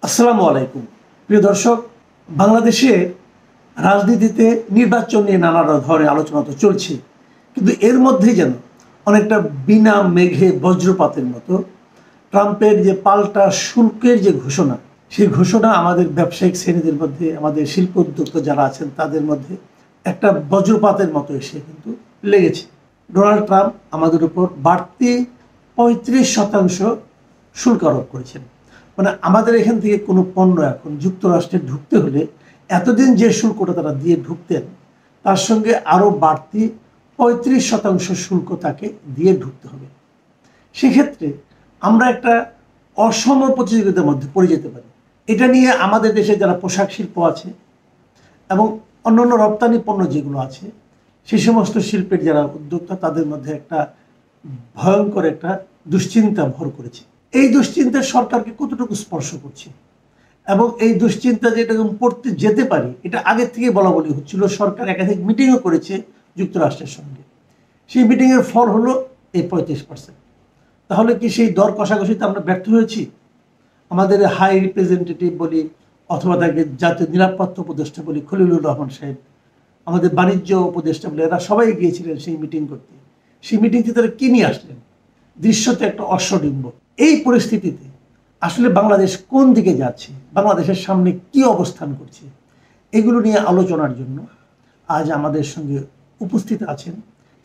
আসসালামু আলাইকুম প্রিয় দর্শক, বাংলাদেশে রাজনীতিতে নির্বাচন নিয়ে নানা ধরনের আলোচনা তো চলছে, কিন্তু এর মধ্যেই যেন অনেকটা বিনা মেঘে বজ্রপাতের মতো ট্রাম্পের যে পাল্টা শুল্কের যে ঘোষণা, সেই ঘোষণা আমাদের ব্যবসায়িক শ্রেণীদের মধ্যে, আমাদের শিল্প উদ্যোক্তা যারা আছেন তাদের মধ্যে একটা বজ্রপাতের মতো এসে কিন্তু লেগেছে। ডোনাল্ড ট্রাম্প আমাদের উপর বাড়তি 35% শুল্ক আরোপ করেছেন। মানে আমাদের এখান থেকে কোনো পণ্য এখন যুক্তরাষ্ট্রে ঢুকতে হলে এতদিন যে শুল্কটা তারা দিয়ে ঢুকতেন, তার সঙ্গে আরও বাড়তি 35% শুল্ক তাকে দিয়ে ঢুকতে হবে। সেক্ষেত্রে আমরা একটা অসম প্রতিযোগিতার মধ্যে পড়ে যেতে পারি। এটা নিয়ে আমাদের দেশে যারা পোশাক শিল্প আছে এবং অন্যান্য রপ্তানি পণ্য যেগুলো আছে, সেই সমস্ত শিল্পের যারা উদ্যোক্তা, তাদের মধ্যে একটা ভয়ঙ্কর একটা দুশ্চিন্তা ভর করেছে। এই দুশ্চিন্তা সরকারকে কতটুকু স্পর্শ করছে এবং এই দুশ্চিন্তা যে এরকম পড়তে যেতে পারি, এটা আগের থেকে বলা বলি হচ্ছিল। সরকার একাধিক মিটিংও করেছে যুক্তরাষ্ট্রের সঙ্গে। সেই মিটিংয়ের ফল হলো এই 35%। তাহলে কি সেই দর কষাকষিতে আমরা ব্যর্থ হয়েছি? আমাদের হাই রিপ্রেজেন্টেটিভ বলি অথবা তাকে জাতীয় নিরাপত্তা উপদেষ্টা বলি খলিলুর রহমান সাহেব, আমাদের বাণিজ্য উপদেষ্টা বলে, এরা সবাই গিয়েছিলেন সেই মিটিং করতে। সেই মিটিংতে তারা কী নিয়ে আসলেন? দৃশ্যতে একটা অশ্বডিম্ব। এই পরিস্থিতিতে আসলে বাংলাদেশ কোন দিকে যাচ্ছে, বাংলাদেশের সামনে কি অবস্থান করছে, এগুলো নিয়ে আলোচনার জন্য আজ আমাদের সঙ্গে উপস্থিত আছেন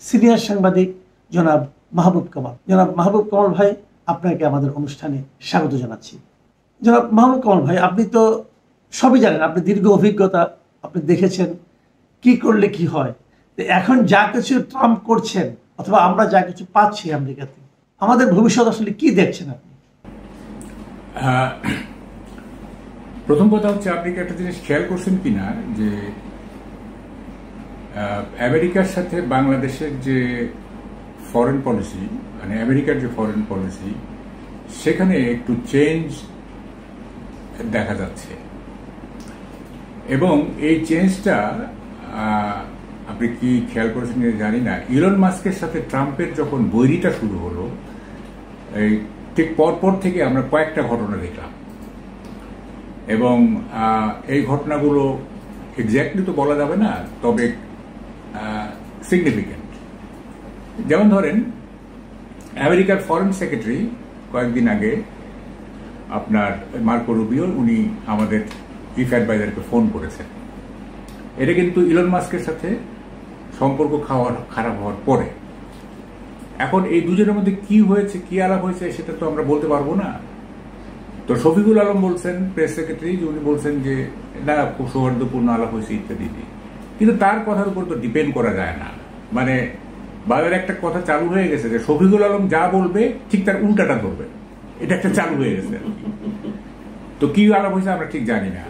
সিনিয়র সাংবাদিক জনাব মাহবুব কামাল। জনাব মাহবুব কামাল ভাই, আপনাকে আমাদের অনুষ্ঠানে স্বাগত জানাচ্ছি। জনাব মাহবুব কামাল ভাই, আপনি তো সবই জানেন, আপনি দীর্ঘ অভিজ্ঞতা, আপনি দেখেছেন কি করলে কি হয়। তো এখন যা কিছু ট্রাম্প করছেন অথবা আমরা যা কিছু পাচ্ছি আমেরিকাতে, আমাদের ভবিষ্যৎ আসলে কি দেখছেন আপনি? প্রথম কথা হচ্ছে, আপনি কি একটা জিনিস খেয়াল করছেন কিনা যে আমেরিকার সাথে বাংলাদেশের যে ফরেন পলিসি, মানে আমেরিকার যে ফরেন পলিসি, সেখানে একটু চেঞ্জ দেখা যাচ্ছে। এবং এই চেঞ্জটা আপনি কি খেয়াল করেছেন জানি না, ইলন মাস্কের সাথে ট্রাম্পের যখন বৈরিতা শুরু হলো, এই ঠিক পরপর থেকে আমরা কয়েকটা ঘটনা দেখলাম। এবং এই ঘটনাগুলো এক্স্যাক্টলি তো বলা যাবে না, তবে সিগনিফিক্যান্ট। যেমন ধরেন, আমেরিকার ফরেন সেক্রেটারি কয়েকদিন আগে আপনার মার্কো রুবিও, উনি আমাদের চিফ অ্যাডভাইজারকে ফোন করেছেন। এটা কিন্তু ইলন মাস্কের সাথে সম্পর্ক খারাপ হওয়ার পরে। এখন এই দুজনের মধ্যে কি হয়েছে, কি আলাপ হয়েছে, সেটা তো আমরা বলতে পারবো না। তো শফিকুল আলম বলছেন, প্রেস সেক্রেটারি, উনি বলছেন যে না, খুব সৌহার্দ্যপূর্ণ আলাপ হয়েছে ইত্যাদি। কিন্তু তার কথার উপর তো ডিপেন্ড করা যায় না। মানে বাজারে একটা কথা চালু হয়ে গেছে যে শফিকুল আলম যা বলবে ঠিক তার উল্টাটা ধরবে, এটা একটা চালু হয়ে গেছে। তো কি আলাপ হয়েছে আমরা ঠিক জানি না।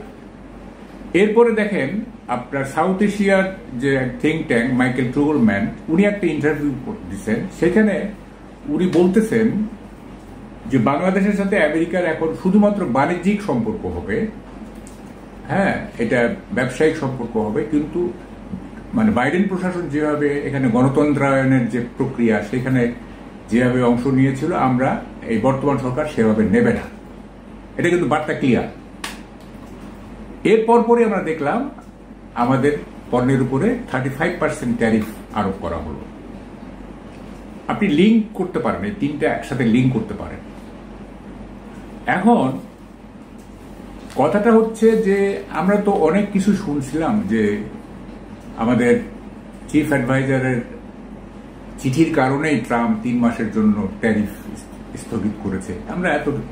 এরপরে দেখেন, আপনার সাউথ এশিয়ার যে থিঙ্ক ট্যাঙ্ক মাইকেল ট্রুগলম্যান, উনি একটা ইন্টারভিউ দিচ্ছেন। সেখানে উনি বলতেছেন যে বাংলাদেশের সাথে আমেরিকার এখন শুধুমাত্র বাণিজ্যিক সম্পর্ক হবে, হ্যাঁ, এটা ব্যবসায়িক সম্পর্ক হবে, কিন্তু মানে বাইডেন প্রশাসন যেভাবে এখানে গণতন্ত্রায়নের যে প্রক্রিয়া, সেখানে যেভাবে অংশ নিয়েছিল, আমরা এই বর্তমান সরকার সেভাবে নেবে না। এটা কিন্তু বার্তা ক্লিয়ার। এরপর পরে আমরা দেখলাম আমাদের পণ্যের উপরে 35% ট্যারিফ আরোপ করা হলো। আপনি লিঙ্ক করতে পারেন, এই তিনটা একসাথে লিঙ্ক করতে পারেন। এখন কথাটা হচ্ছে যে আমরা তো অনেক কিছু শুনছিলাম যে আমাদের চিফ অ্যাডভাইজারের চিঠির কারণেই ট্রাম্প 3 মাসের জন্য ট্যারিফ স্থগিত করেছে। আমরা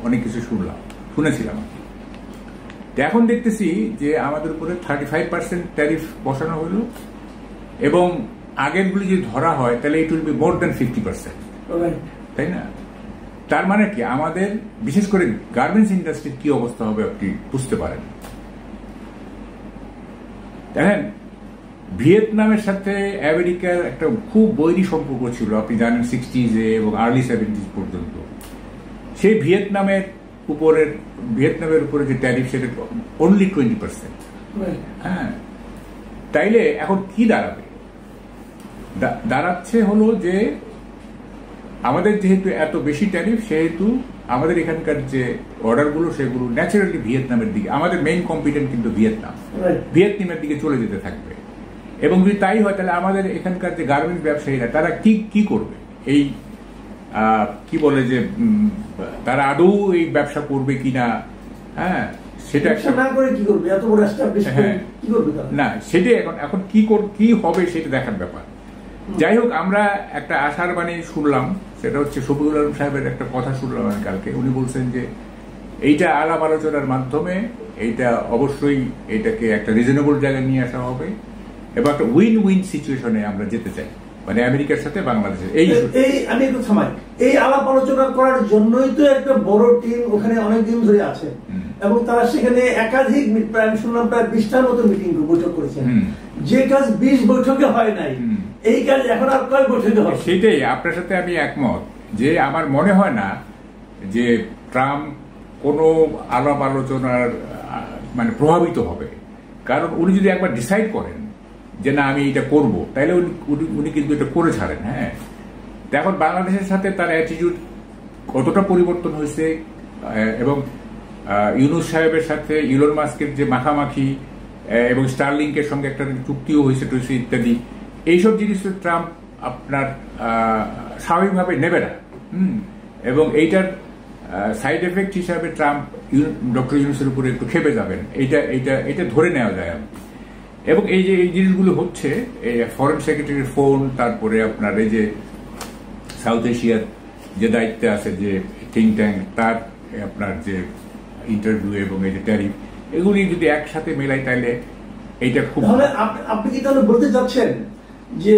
অনেক কিছু শুনেছিলাম। এখন দেখতেছি যে আমাদের উপরে 35% ট্যারিফ বসানো হলো, এবং আগেরগুলি যদি ধরা হয় তাহলে ইট উইল বি মোর দেন 50%, তাই না? তার মানে কি, আমাদের বিশেষ করে গার্মেন্টস ইন্ডাস্ট্রির কি অবস্থা হবে আপনি বুঝতে পারেন। দেখেন, ভিয়েতনামের সাথে আমেরিকার একটা খুব বৈরী সম্পর্ক ছিল, আপনি জানেন, 60s এবং আর্লি 70s পর্যন্ত। সেই ভিয়েতনামের উপরে যে ট্যারিফ, সেটা অনলি 20%। হ্যাঁ, তাইলে এখন কি দাঁড়াচ্ছে হলো যে আমাদের যেহেতু এত বেশি ট্যারিফ, সেহেতু আমাদের এখানকার যে অর্ডারগুলো সেগুলো ন্যাচারালি ভিয়েতনামের দিকে, আমাদের মেইন কম্পিটেন্ট কিন্তু ভিয়েতনাম, ভিয়েতনামের দিকে চলে যেতে থাকবে। এবং যদি তাই হয় তাহলে আমাদের এখানকার যে গার্মেন্টস ব্যবসায়ীরা তারা কি করবে? এই কি বলে যে তারা আদৌ এই ব্যবসা করবে কিনা, হ্যাঁ সেটা না করে কি করবে, এত বড় কি করবে না, সেটাই এখন কি হবে সেটা দেখার ব্যাপার। যাই হোক, আমরা একটা আশার বাণী শুনলাম, সেটা হচ্ছে শফিকুল আলম সাহেবের একটা কথা শুনলাম আমি কালকে। উনি বলছেন যে এইটা আলাপ আলোচনার মাধ্যমে এইটা অবশ্যই এটাকে একটা রিজনেবল জায়গায় নিয়ে আসা হবে এবং একটা উইন উইন সিচুয়েশনে আমরা যেতে চাই, মানে আমেরিকার সাথে বাংলাদেশের। আমি একটু থামাই, এই আলাপ আলোচনা করার জন্যই তো একটা বড় টিম ওখানে অনেকদিন ধরে আছে এবং তারা সেখানে একাধিক আমি শুনলাম প্রায় 20টার মতো মিটিং বৈঠক করেছেন। যে কাজ 20 বৈঠকে হয় নাই, এই কাজ এখন আর কয় বৈঠকে হয়? সেটাই আপনার সাথে আমি একমত যে আমার মনে হয় না যে ট্রাম্প কোনো আলাপ আলোচনার মানে প্রভাবিত হবে, কারণ উনি যদি একবার ডিসাইড করেন যে না আমি এটা করব, তাহলে উনি কিন্তু এটা করে ছাড়েন। হ্যাঁ, এখন বাংলাদেশের সাথে তার অ্যাটিটিউড কতটা পরিবর্তন হয়েছে এবং ইউনূস সাহেবের সাথে ইলন মাস্কের যে মাখামাখি এবং স্টারলিংকের সঙ্গে একটা চুক্তিও হয়েছে ইত্যাদি, এইসব জিনিস ট্রাম্প আপনার স্বাভাবিকভাবে নেবে না। এবং এইটার সাইড এফেক্ট হিসাবে ট্রাম্প ডক্টর ইউনূসের উপরে একটু খেপে যাবেন, এটা ধরে নেওয়া যায়। এবং এই যে এই জিনিসগুলো হচ্ছে, ফরেন সেক্রেটারির ফোন, তারপরে আপনার এই যে সাউথ এশিয়ার যে দায়িত্বে আছে যে থিঙ্ক ট্যাঙ্ক, তার আপনার যে ইন্টারভিউ এবং এই যে ট্যারিফ, এগুলি যদি একসাথে মেলাই তাহলে এইটা খুব। তাহলে আপনি কি তাহলে বলতে চাচ্ছেন যে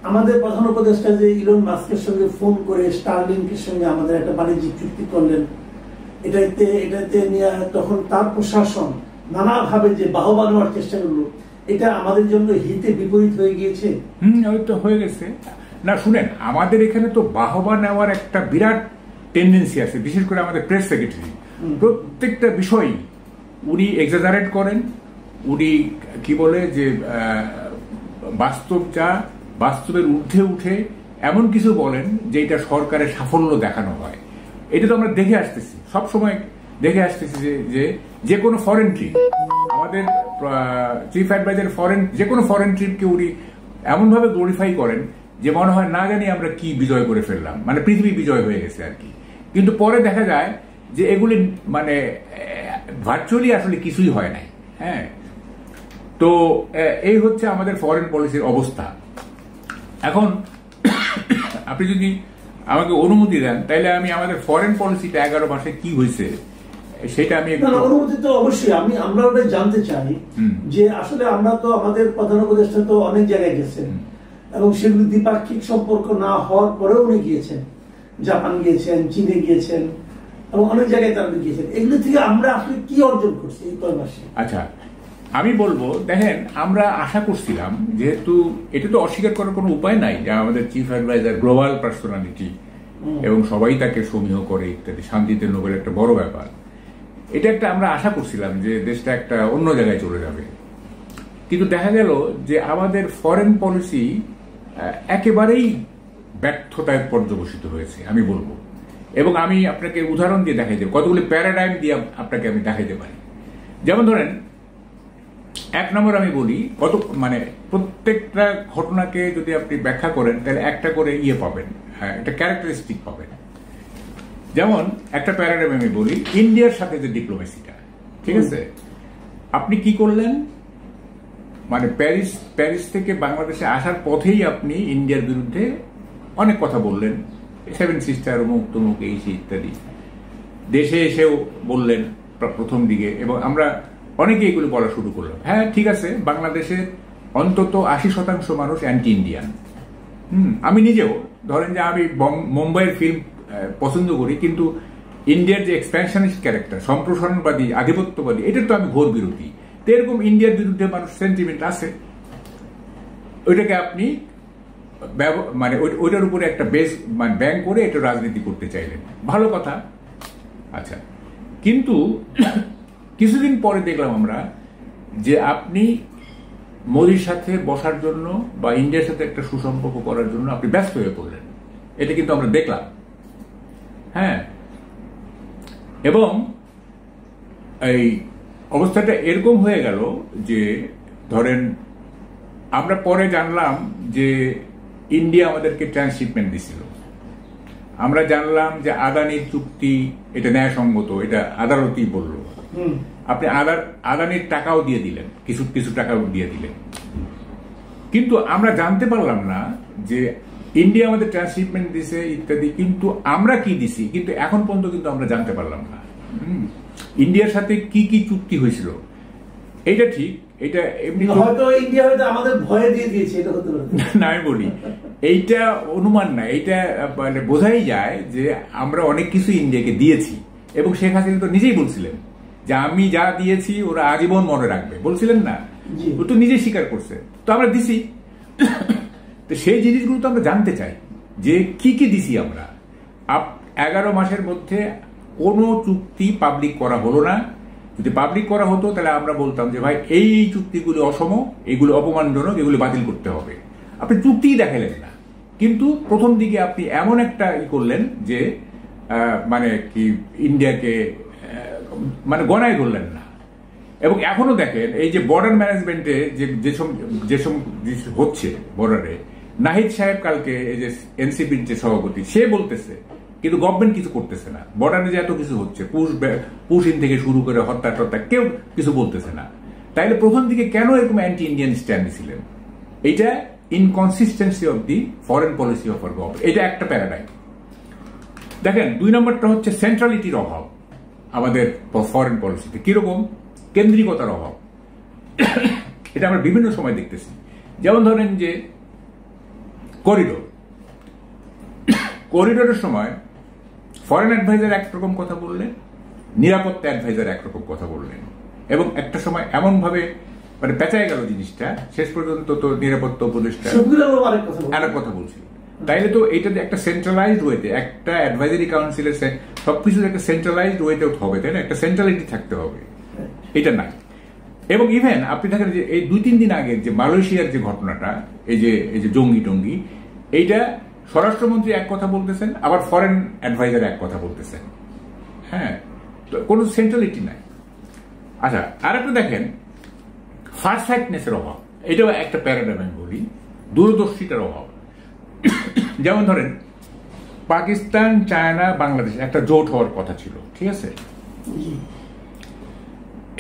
আমাদের প্রধান উপদেষ্টা যে ইলন মাস্কের সঙ্গে ফোন করে স্টারলিংকের সঙ্গে আমাদের একটা বাণিজ্যিক চুক্তি করলেন, এটাতে নিয়ে তখন তার প্রশাসন নানাভাবে যে বাহবা নেওয়ার চেষ্টা করলো, এটা আমাদের জন্য হিতে বিপরীত হয়ে গিয়েছে? হয়তো হয়ে গেছে। না শুনেন, আমাদের এখানে তো বাহবা নেওয়ার একটা বিরাট টেন্ডেন্সি আছে, বিশেষ করে আমাদের প্রেস সেক্রেটারি প্রত্যেকটা বিষয় উনি এক্সাজারেট করেন। উনি কি বলে যে বাস্তবের ঊর্ধ্বে উঠে এমন কিছু বলেন যে এটা সরকারের সাফল্য দেখানো হয়। এটা তো আমরা দেখে আসতেছি, সবসময় দেখে আসতেছি যে কোনো ফরেন ট্রিপ, আমাদের চিফ অ্যাডভাইজার যে কোনো ফরেন ট্রিপকে উনি এমনভাবে গ্লোরিফাই করেন যে মনে হয় না জানি আমরা কি বিজয় করে ফেললাম, মানে পৃথিবী বিজয় হয়ে গেছে আর কি। কিন্তু পরে দেখা যায় যে এগুলি মানে ভার্চুয়ালি আসলে কিছুই হয় নাই। হ্যাঁ, তো এই হচ্ছে আমাদের ফরেন পলিসির অবস্থা। এখন আপনি যদি আমাকে অনুমতি দেন তাহলে আমি আমাদের ফরেন পলিসিটা 11 মাসে কি হয়েছে সেটা আমি অনুমতি তো অবশ্যই আমরা ওটা জানতে চাই যে আসলে আমরা তো আমাদের প্রধান উপদেষ্টা তো অনেক জায়গায় গেছেন এবং সেগুলো দ্বিপাক্ষিক সম্পর্ক না হওয়ার পরেও উনি গিয়েছেন, জাপান গিয়েছেন, চীনে গিয়েছেন এবং অনেক জায়গায় তারা গিয়েছেন। এগুলো থেকে আমরা আসলে কি অর্জন করছি এই কয় মাসে? আচ্ছা, আমি বলবো দেখেন, আমরা আশা করছিলাম, যেহেতু এটা তো অস্বীকার করার কোনো উপায় নাই যে আমাদের চিফ অ্যাডভাইজার গ্লোবাল পার্সোনালিটি এবং সবাই তাকে সমীহ করে ইত্যাদি, শান্তিতে নোবেল একটা বড় ব্যাপার। এটা একটা আমরা আশা করছিলাম যে দেশটা একটা অন্য জায়গায় চলে যাবে, কিন্তু দেখা গেল যে আমাদের ফরেন পলিসি একেবারেই ব্যর্থতায় পর্যবসিত হয়েছে আমি বলবো। এবং আমি আপনাকে উদাহরণ দিয়ে দেখাইতে, কতগুলি প্যারাডাইম দিয়ে আপনাকে আমি দেখাইতে পারি। যেমন ধরেন, 1 নম্বর আমি বলি, মানে প্রত্যেকটা ঘটনাকে যদি আপনি ব্যাখ্যা করেন তাহলে একটা করে পাবেন, একটা ক্যারেক্টারিস্টিক পাবেন। যেমন একটা প্যারাডাইম আমি বলি, ইন্ডিয়ার সাথে যে ডিপ্লোমেসিটা, ঠিক আছে, আপনি কি করলেন, মানে প্যারিস থেকে বাংলাদেশে আসার পথেই আপনি ইন্ডিয়ার বিরুদ্ধে অনেক কথা বললেন, 7 সিস্টার অমুক তমুক এই ইত্যাদি। দেশে এসেও বললেন প্রথম দিকে, এবং আমরা অনেকে এগুলো বলা শুরু করলাম। হ্যাঁ ঠিক আছে, বাংলাদেশের অন্তত 80% মানুষ অ্যান্টি ইন্ডিয়ান। আমি নিজেও ধরেন যে আমি মুম্বাইয়ের ফিল্ম পছন্দ করি, কিন্তু ইন্ডিয়ার যে এক্সপ্যানশনিস্ট ক্যারেক্টার, সম্প্রসারণবাদী, আধিপত্যবাদী, এটার তো আমি ঘোর বিরোধী। তো এরকম ইন্ডিয়ার বিরুদ্ধে মানুষ সেন্টিমেন্ট আছে, ওইটাকে আপনি মানে ওইটার উপরে একটা বেস মানে ব্যাংক করে এটা রাজনীতি করতে চাইলেন, ভালো কথা। আচ্ছা, কিন্তু কিছুদিন পরে দেখলাম আমরা যে আপনি মোদির সাথে বসার জন্য বা ইন্ডিয়ার সাথে একটা সুসম্পর্ক করার জন্য আপনি ব্যস্ত হয়ে পড়লেন। এটা কিন্তু আমরা দেখলাম। হ্যাঁ, এবং এই অবস্থাটা এরকম হয়ে গেল যে ধরেন আমরা পরে জানলাম যে ইন্ডিয়া আমাদেরকে ট্রান্সশিপমেন্ট দিছিল, আমরা জানলাম যে আদানির চুক্তি এটা ন্যায়সঙ্গত, এটা আদালতই বলল, আপনি আদানির টাকাও দিয়ে দিলেন, কিছু কিছু টাকাও দিয়ে দিলেন, কিন্তু আমরা জানতে পারলাম না যে ইন্ডিয়া আমাদের ট্রান্সশিপমেন্ট দিছে ইত্যাদি, কিন্তু আমরা কি দিছি কিন্তু এখন পর্যন্ত কিন্তু আমরা জানতে পারলাম না ইন্ডিয়ার সাথে কি কি চুক্তি হয়েছিল। এটা ঠিক, এটা এমনি হয়তো ইন্ডিয়া হয়তো আমাদের ভয়ে দিয়ে দিয়েছে, এটা হতে পারে না, আমি বলি এইটা অনুমান না, এইটা মানে বোঝাই যায় যে আমরা অনেক কিছু ইন্ডিয়াকে দিয়েছি, এবং শেখ হাসিনা তো নিজেই বলছিলেন যে আমি যা দিয়েছি ওরা আজীবন মনে রাখবে, বলছিলেন না, ও তো নিজেই স্বীকার করছে, তো আমরা দিছি। তো সেই জিনিসগুলো তো আমরা জানতে চাই যে কি কি দিছি আমরা। 11 মাসের মধ্যে কোনো চুক্তি পাবলিক করা হলো না, যদি পাবলিক করা হতো তাহলে আমরা বলতাম যে ভাই এই চুক্তিগুলি অসম, এগুলো অপমানজনক, এগুলো বাতিল করতে হবে। আপনি চুক্তিই দেখালেন না, কিন্তু প্রথম দিকে আপনি এমন একটা করলেন যে মানে কি ইন্ডিয়াকে মানে গণায় ধরলেন না। এবং এখনো দেখেন এই যে বর্ডার ম্যানেজমেন্টে যেসব হচ্ছে বর্ডারে, নাহিদ সাহেব কালকে এই যে এনসিপির যে সভাপতি সে বলতেছে, কিন্তু গভর্নমেন্ট কিছু করতেছে না। বর্ডারে যে এত কিছু হচ্ছে, পুশিন থেকে শুরু করে হত্যা টত্যা, কেউ কিছু বলতেছে না। তাইলে প্রথম দিকে কেন এরকম অ্যান্টি ইন্ডিয়ান স্ট্যান্ড ছিলেন? এইটা inconsistency of the foreign policy of our government, এটা একটা প্যারাডাইম। দেখেন 2 নম্বরটা হচ্ছে সেন্ট্রালিটির অভাব আমাদের ফরেন পলিসিতে। কিরকম? কেন্দ্রিকতার অভাব। এটা আমরা বিভিন্ন সময় দেখতেছি। যেমন ধরেন যে করিডোরের সময় ফরেন অ্যাডভাইজার একরকম কথা বললেন, নিরাপত্তা অ্যাডভাইজার একরকম কথা বললেন, এবং একটা সময় এমন ভাবে মানে পেঁচায় গেল জিনিসটা, শেষ পর্যন্ত তো নিরাপত্তা উপদেষ্টা আরেক কথা বলছিল। তাইলে তো এটা একটা সেন্ট্রালাইজড ওয়েতে, একটা অ্যাডভাইজারি কাউন্সিলের সবকিছুর একটা সেন্ট্রালাইজড ওয়েতে হবে, তাই না? একটা সেন্ট্রালিটি থাকতে হবে, এটা নাই। এবং ইভেন আপনি দেখেন যে এই 2-3 দিন আগে যে মালয়েশিয়ার যে ঘটনাটা, এই যে জঙ্গি টঙ্গি, এইটা স্বরাষ্ট্রমন্ত্রী এক কথা বলতেছেন, আবার ফরেন অ্যাডভাইজার এক কথা বলতেছেন। হ্যাঁ, তো কোনো সেন্ট্রালিটি নাই। আচ্ছা, আর একটা দেখেন ফারসাইটনেসের অভাব, এটাও একটা প্যারাডাইম আমি বলি, দূরদর্শিতার অভাব। যেমন ধরেন পাকিস্তান, চায়না, বাংলাদেশ একটা জোট হওয়ার কথা ছিল, ঠিক আছে?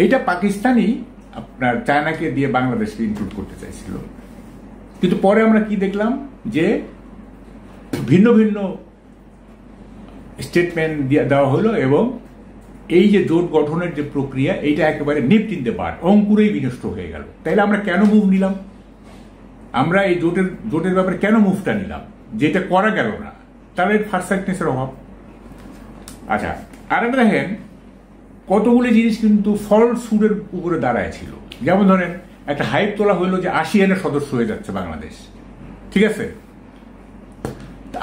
এটা পাকিস্তানই আপনার চায়নাকে দিয়ে বাংলাদেশকে ইনক্লুড করতে চাইছিল, কিন্তু পরে আমরা কি দেখলাম যে ভিন্ন ভিন্ন স্টেটমেন্ট দেওয়া হলো, এবং এই যে জোট গঠনের যে প্রক্রিয়া, এইটা একেবারে নিপট ইন দ্য বাড, অঙ্কুরেই বিনষ্ট হয়ে গেল। তাইলে আমরা কেন মুভ নিলাম? আমরা এই জোটের ব্যাপারে কেন মুভটা নিলাম, যেটা করা গেল না? তাহলে ফারসাইটনেসের অভাব। আচ্ছা, আর একটা দেখেন কতগুলি জিনিস কিন্তু ফলসহুডের উপরে দাঁড়ায় ছিল। যেমন ধরেন একটা হাইপ তোলা হইলো যে আসিয়ানের সদস্য হয়ে যাচ্ছে বাংলাদেশ, ঠিক আছে?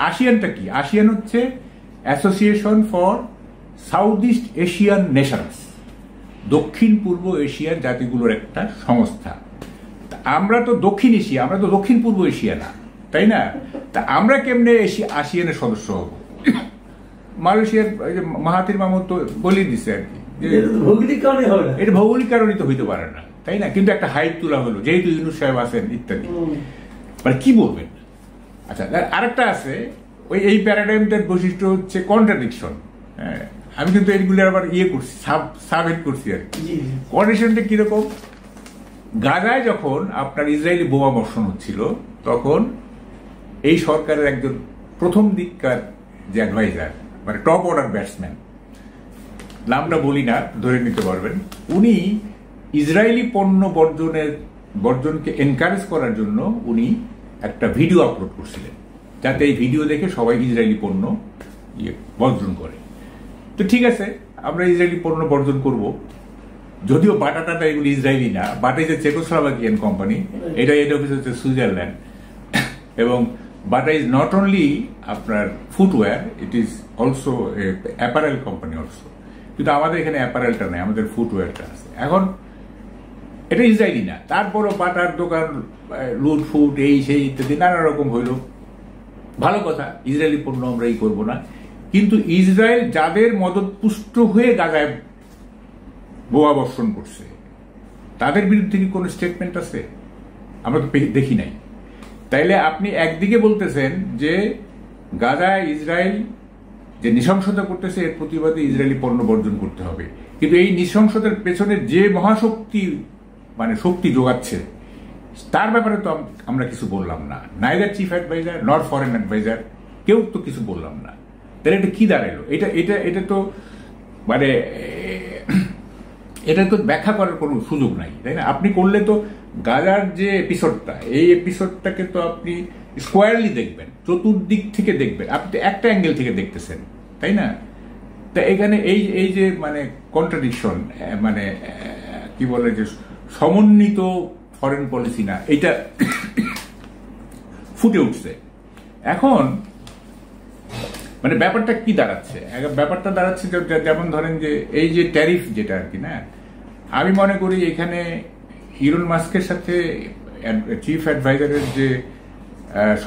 আসিয়ানটা কি? আসিয়ান হচ্ছে association for south east Asian Nations, দক্ষিণ পূর্ব এশিয়ার জাতিগুলোর একটা সংস্থা। আমরা তো দক্ষিণ এশিয়া, আমরা তো দক্ষিণ পূর্ব এশিয়া না, তাই না? তা আমরা কেমনে আসিয়ানের সদস্য হব? মালয়েশিয়ার মাহাথির মাহমুদ তো বলে দিচ্ছে আর কি, এটা ভৌগোলিক কারণে তো হইতে পারে না, তাই না? কিন্তু একটা হাইপ তোলা হলো যেহেতু ইউনুস সাহেব আছেন ইত্যাদি, মানে কি বলবেন? আচ্ছা, আরেকটা আছে, ওই এই প্যারাডাইমটার বৈশিষ্ট্য হচ্ছে কন্ট্রাডিকশন। হ্যাঁ, আমি কিন্তু এইগুলো আবার করছি, সাবহেড করছি আর কি। কন্ট্রাডিকশনটা কিরকম? গাজায় যখন আপনার ইসরায়েলি বোমা বর্ষণ হচ্ছিল, তখন এই সরকারের একজন প্রথম দিককার যে অ্যাডভাইজার, মানে টপ অর্ডার ব্যাটসম্যান, নামটা বলি না, ধরে নিতে পারবেন, উনি ইসরায়েলি পণ্য বর্জনকে এনকারেজ করার জন্য উনি একটা ভিডিও আপলোড করছিলেন, যাতে এই ভিডিও দেখে সবাই ইসরায়েলি পণ্য বর্জন করে। তো ঠিক আছে, আমরা ইসরায়েলি পণ্য বর্জন করব, যদিও বাটাটা এগুলি ইসরায়েলি না, বাটা ইজ এ চেকোস্লোভাকিয়ান কোম্পানি, এটা অফিস হচ্ছে সুইজারল্যান্ড, এবং বাটা ইজ নট অনলি আপনার footwear, it is also apparel company also, কিন্তু আমাদের এখানে অ্যাপারেলটা নেই, আমাদের ফুটওয়্যারটা আছে। এখন এটা ইসরায়েলি না, তারপরও বাটার দোকান লুট ফুট এই সেই ইত্যাদি নানা রকম হইল, ভালো কথা, ইসরায়েলি পণ্য আমরা করবো না। কিন্তু ইসরায়েল যাদের মদতপুষ্ট হয়ে গাজায় বোমা বর্ষণ করছে তাদের বিরুদ্ধে কি কোনো স্টেটমেন্ট আছে? আমরা তো দেখি নাই। তাইলে আপনি একদিকে বলতেছেন যে গাজায় ইসরায়েল যে নৃশংসতা করতেছে এর প্রতিবাদে ইসরায়েলি পণ্য বর্জন করতে হবে, কিন্তু এই নৃশংসতার পেছনে যে মহাশক্তি মানে শক্তি যোগাচ্ছে তার ব্যাপারে তো আমরা কিছু বললাম না। Neither chief adviser not foreign adviser, কেউ তো কিছু বললাম না। তাহলে এটা কি দাঁড়ালো? এটা তো মানে এটা তো ব্যাখ্যা করার কোনো সুযোগ নাই, তাই না? আপনি করলে তো গাজার যে এপিসোডটা, এই এপিসোডটাকে তো আপনি স্কোয়ারলি দেখবেন, চতুর্দিক থেকে দেখবেন, আপনি তো একটা অ্যাঙ্গেল থেকে দেখতেছেন, তাই না? তা এখানে এই যে মানে কন্ট্রাডিকশন, মানে কি বলে যে সমন্বিত ফরেন পলিসি না, এটা ফুটে উঠছে। এখন মানে ব্যাপারটা কি দাঁড়াচ্ছে? ব্যাপারটা দাঁড়াচ্ছে যেমন ধরেন যে এই যে ট্যারিফ যেটা আর কি না, আমি মনে করি এখানে ইলন মাস্কের সাথে চিফ অ্যাডভাইজারের যে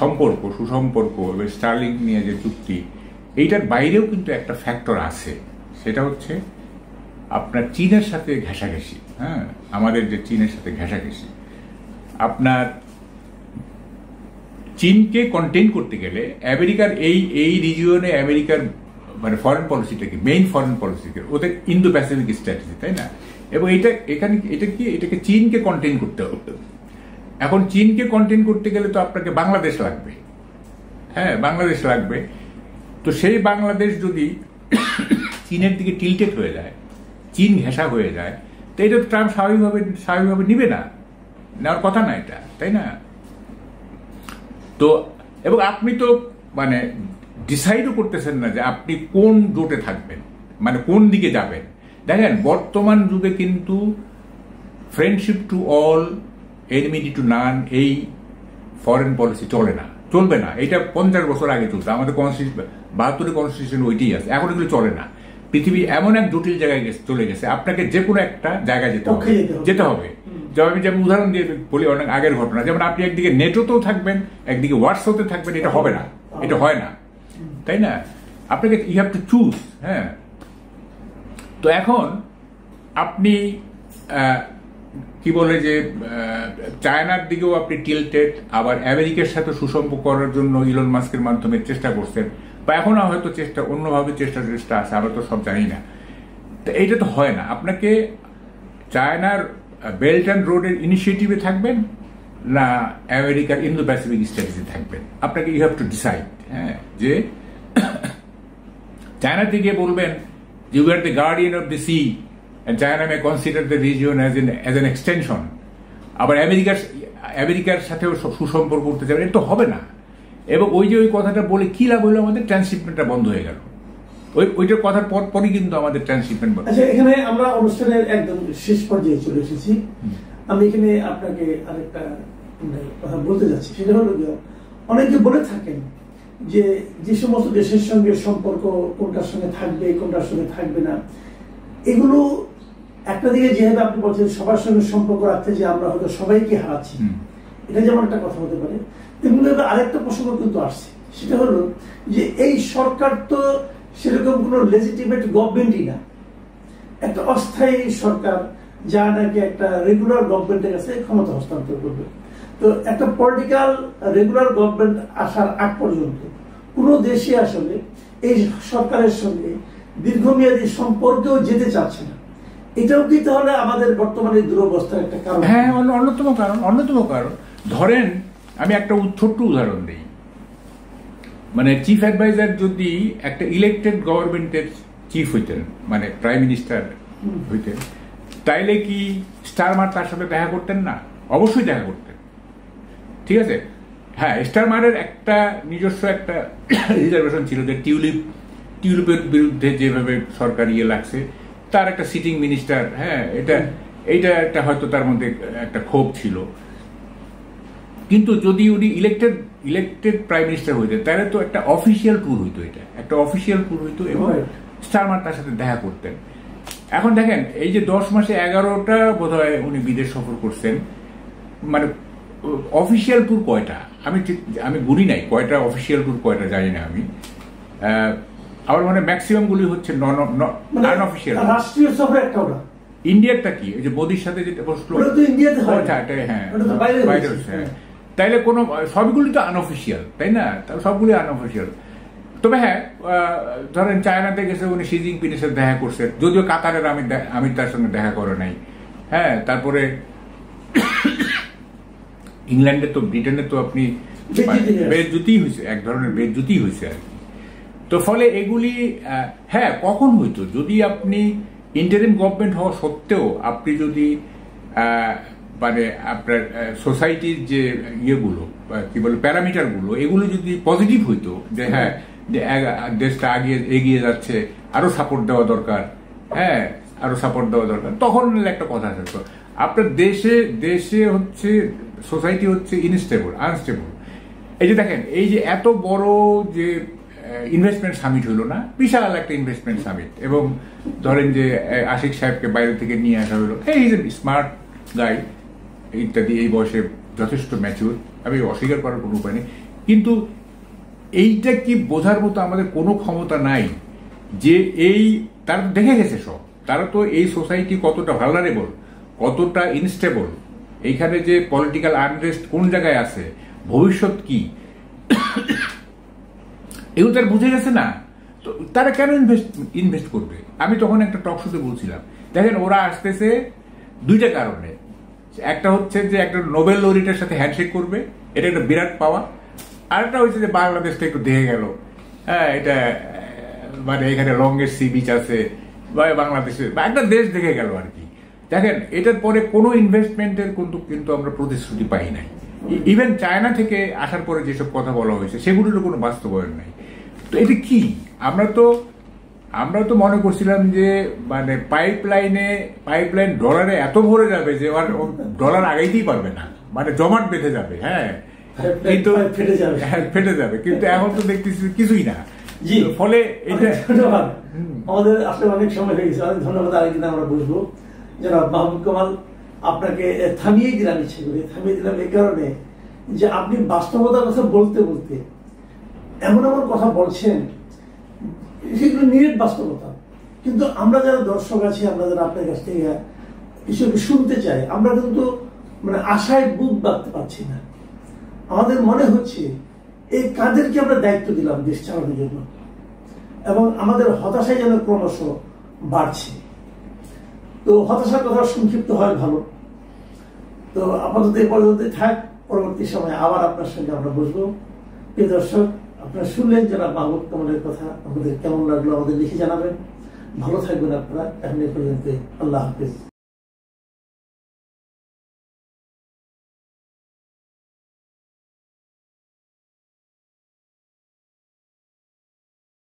সম্পর্ক, সুসম্পর্ক, স্টার্লিং নিয়ে যে চুক্তি, এইটার বাইরেও কিন্তু একটা ফ্যাক্টর আছে। সেটা হচ্ছে আপনার চীনের সাথে ঘেঁষাঘেঁষি। হ্যাঁ, আমাদের যে চীনের সাথে ঘেঁষাঘেঁষি, আপনার চীনকে কন্টেইন করতে গেলে আমেরিকার এই রিজিয়নে আমেরিকার মানে ফরেন পলিসিটাকে, মেইন ফরেন পলিসিকে ওদের ইন্দো প্যাসিফিক স্ট্র্যাটেজি, তাই না? এবং এটাকে চীনকে কন্টেইন করতে হবে। এখন চীনকে কন্টেইন করতে গেলে তো আপনাকে বাংলাদেশ লাগবে। হ্যাঁ, বাংলাদেশ লাগবে। তো সেই বাংলাদেশ যদি চীনের দিকে টিল্টেড হয়ে যায়, চীন ঘেঁষা হয়ে যায়, তো এটা তো ট্রাম্প স্বাভাবিকভাবে নিবে না, নেওয়ার কথা না এটা, তাই না? তো এবং আপনি তো মানে ডিসাইডও করতেছেন না যে আপনি কোন জোটে থাকবেন, মানে কোন দিকে যাবেন। দেখেন, বর্তমান যুগে কিন্তু friendship to all, enmity two নান, এই ফরেন পলিসি চলবে না। এটা 50 বছর আগে চলতো, আমাদের 72 কনস্টিটিউশন ওইটাই আছে, এখন এগুলো চলে না। পৃথিবী এমন এক জটিল জায়গায় চলে গেছে, আপনাকে যে কোনো একটা জায়গায় যেতে হবে। যেমন উদাহরণ দিয়ে বলি, অনেক আগের ঘটনা, যেমন আপনি একদিকে নেটোতেও থাকবেন, একদিকে হোয়াটসঅ্যাপে থাকবেন, এটা হবে না, এটা হয় না, তাই না? আপনাকে ইউ হ্যাভ টু চুজ। হ্যাঁ, তো এখন আপনি কি বলে যে চায়নার দিকেও আপনি টিল্টেড, আবার আমেরিকার সাথে সুসম্পর্ক করার জন্য ইলন মাস্কের মাধ্যমে চেষ্টা করছেন, বা এখনো হয়তো অন্যভাবে চেষ্টা আছে, আমরা তো সব জানি না। তো এইটা তো হয় না। আপনাকে চায়নার বেল্ট অ্যান্ড রোডের ইনিশিয়েটিভে থাকবেন না আমেরিকার ইন্দো প্যাসিফিক স্ট্র্যাটেজি থাকবেন, আপনাকে ইউ হ্যাভ টু ডিসাইড। হ্যাঁ, যে চায়নাতে গিয়ে বলবেন you are the guardian of the sea and China may consider the region as an extension, আবার আমেরিকার সাথেও সুসম্পর্ক করতে যাবে, এটা তো হবে না। এবং ওই কথাটা বলে কি লাভ হলো? আমাদের ট্রান্সশিপমেন্টটা বন্ধ হয়ে গেল। ওইটার কথার পরই কিন্তু আমাদের ট্রান্সশিপমেন্ট বন্ধ। আচ্ছা, এখানে আমরা অনুষ্ঠানের একদম শেষ পর্যায়ে চলে এসেছি। আমি এখানে আপনাকে আরেকটা কথা বলতে যাচ্ছি, সেটা হলো যে অনেকে বলে থাকেন যে সমস্ত দেশের সঙ্গে সম্পর্ক কোনটার সঙ্গে থাকবে, কোনটার সঙ্গে থাকবে না, এগুলো একটা দিকে যেভাবে আপনি বলছেন সবার সঙ্গে সম্পর্ক রাখতে যে আমরা হয়তো সবাইকে হারাচ্ছি, এটা যেমন একটা কথা হতে পারে, তেমনি আরেকটা প্রসঙ্গ কিন্তু আসছে, সেটা হলো যে এই সরকার তো সেরকম কোনো লেজিটিমেট গভর্নমেন্টই না, একটা অস্থায়ী সরকার যা নাকি একটা রেগুলার গভর্নমেন্টের কাছে ক্ষমতা হস্তান্তর করবে। তো একটা পলিটিক্যাল রেগুলার গভর্নমেন্ট আসার আগ পর্যন্ত কোনো দেশে আসলে এই সরকারের সঙ্গে দীর্ঘমেয়াদী সম্পর্কেও যেতে চাচ্ছে না। এটাও কি তাহলে আমাদের বর্তমানে দুরবস্থার একটা কারণ? হ্যাঁ, অন্যতম কারণ। ধরেন আমি একটা ছোট্ট উদাহরণ দিই, মানে চিফ অ্যাডভাইজার যদি একটা ইলেকটেড গভর্নমেন্টের চিফ হইতেন, মানে প্রাইম মিনিস্টার হইতেন, তাইলে কি স্টারমার তার সাথে দেখা করতেন না? অবশ্যই দেখা করতেন, ঠিক আছে। হ্যাঁ, স্টারমারের একটা নিজস্ব একটা রিজার্ভেশন ছিল যে টিউলিপের বিরুদ্ধে যেভাবে সরকার লাগছে, তার একটা সিটিং মিনিস্টার, হ্যাঁ, এইটা একটা হয়তো তার মধ্যে একটা ক্ষোভ ছিল। কিন্তু যদি উনি ইলেকটেড প্রাইম মিনিস্টার হইতেন, তাহলে তো একটা অফিসিয়াল ট্যুর হইতো, এটা একটা অফিসিয়াল ট্যুর হইতো এবং স্টারমার তার সাথে দেখা করতেন। এখন দেখেন, এই যে 10 মাসে 11টা বোধহয় উনি বিদেশ সফর করছেন, মানে অফিসিয়াল ট্যুর কয়টা আমি গুনি নাই, কয়টা অফিসিয়াল ট্যুর কয়টা জানি না আমি। আমার মানে ম্যাক্সিমাম গুলি হচ্ছে নন অফিসিয়াল। রাষ্ট্রীয় সফর একটাও না। ইন্ডিয়ারটা কি, ওই যে মোদির সাথে যেটা বসলো, ওটা তো ইন্ডিয়াতে হয়। আচ্ছা, এটাই, হ্যাঁ, ওটা তো বাইরে বাইরে হয়েছে। হচ্ছে, হ্যাঁ। তাইলে কোনো সবগুলি তো আনঅফিসিয়াল, তাই না? সবগুলি আনঅফিসিয়াল। তবে হ্যাঁ, ধরেন চায়নাতে গেছে, উনি শি জিনপিংয়ের সাথে দেখা করছে, যদিও কাতারের আমি তার সঙ্গে দেখা করে নাই, হ্যাঁ। তারপরে ইংল্যান্ডে তো, ব্রিটেনে তো আপনি বেজ্জুতি হয়েছে, এক ধরনের বেজ্জুতি হয়েছে আর কি। তো ফলে এগুলি হ্যাঁ কখন হইতো, যদি আপনি ইন্টারিম গভর্নমেন্ট হওয়া সত্ত্বেও আপনি যদি মানে আপনার সোসাইটির যে ইয়েগুলো কি বলে প্যারামিটারগুলো, এগুলো যদি পজিটিভ হইতো, যে হ্যাঁ যে দেশটা এগিয়ে যাচ্ছে, আরো সাপোর্ট দেওয়া দরকার, হ্যাঁ আরো সাপোর্ট দেওয়া দরকার, তখন একটা কথা থাকতো। আপনার দেশে হচ্ছে সোসাইটি হচ্ছে আনস্টেবল। এই যে দেখেন, এই যে এত বড় যে ইনভেস্টমেন্ট সামিট হলো না, বিশাল একটা ইনভেস্টমেন্ট সামিট, এবং ধরেন যে আশিক সাহেবকে বাইরে থেকে নিয়ে আসা হলো, এই যে স্মার্ট গাই ইত্যাদি, এই বয়সে যথেষ্ট ম্যাচিউর, আমি অস্বীকার করার কোনো উপায় নেই, কিন্তু এইটা কি বোঝার মতো আমাদের কোনো ক্ষমতা নাই যে তারা তো দেখে গেছে সব, তারা তো এই সোসাইটি কতটা ভালনারেবল, কতটা ইনস্টেবল, এইখানে যে পলিটিক্যাল আনরেস্ট কোন জায়গায় আছে, ভবিষ্যৎ কি, এগুলো তারা বুঝে গেছে না। তো তারা কেন ইনভেস্ট করবে? আমি তখন একটা টক শোতে বলছিলাম, দেখেন ওরা আসতেছে দুইটা কারণে। একটা হচ্ছে যে একটা নোবেল লরিটের সাথে হ্যান্ডশেক করবে, এটা একটা বিরাট পাওয়া। আর একটা হচ্ছে যে বাংলাদেশটা একটু দেখে গেল, হ্যাঁ এটা মানে এখানে লংগেস্ট সি বিচ আছে, বা বাংলাদেশে বা একটা দেশ দেখে গেল আর কি। দেখেন, এটার পরে কোনো ইনভেস্টমেন্টের কিন্তু আমরা প্রতিশ্রুতি পাই নাই। ইভেন চায়না থেকে আসার পরে যেসব কথা বলা হয়েছে সেগুলোর কোনো বাস্তবায়ন নাই। তো এটা কি, আমরা তো মনে করছিলাম যে মানে পাইপলাইন ডলারে এত ভরে যাবে যে ডলার আগাইতেই পারবে না, মানে জমাট বেঁধে যাবে, হ্যাঁ কিন্তু ফেটে যাবে, কিন্তু এখন তো দেখতেছি কিছুই না। ফলে এটা ধন্যবাদ, আমাদের আসলে অনেক সময় হয়ে গেছে, অনেক ধন্যবাদ। আরেকদিন আমরা বুঝবো। জনাব মাহমুদ কামাল, আপনাকে থামিয়ে দিলাম, ইচ্ছে করে থামিয়ে দিলাম এই কারণে যে আপনি বাস্তবতার কথা বলতে বলতে এমন কথা বলছেন, সেগুলো নিরেট বাস্তবতা, কিন্তু আমরা যারা দর্শক আছি, আমরা যারা আপনার কাছ থেকে কিছু শুনতে চাই, আমরা কিন্তু মানে আশায় বুক বাঁধতে পারছি না। আমাদের মনে হচ্ছে এই কাদেরকে আমরা দায়িত্ব দিলাম দেশ চালানোর জন্য, এবং আমাদের হতাশায় যেন ক্রমশ বাড়ছে। তো হতাশার কথা সংক্ষিপ্ত হয় ভালো। তো আপাতত এই পর্যন্তই থাক, পরবর্তী সময় আবার আপনার সঙ্গে আমরা বসবো। প্রিয় দর্শক, আপনারা শুনলেন জনাব মাহমুদ কামালের কথা, আপনাদের কেমন লাগলো আমাদের লিখে জানাবেন। ভালো থাকবেন আপনারা, এখন এই পর্যন্ত, আল্লাহ হাফিজ।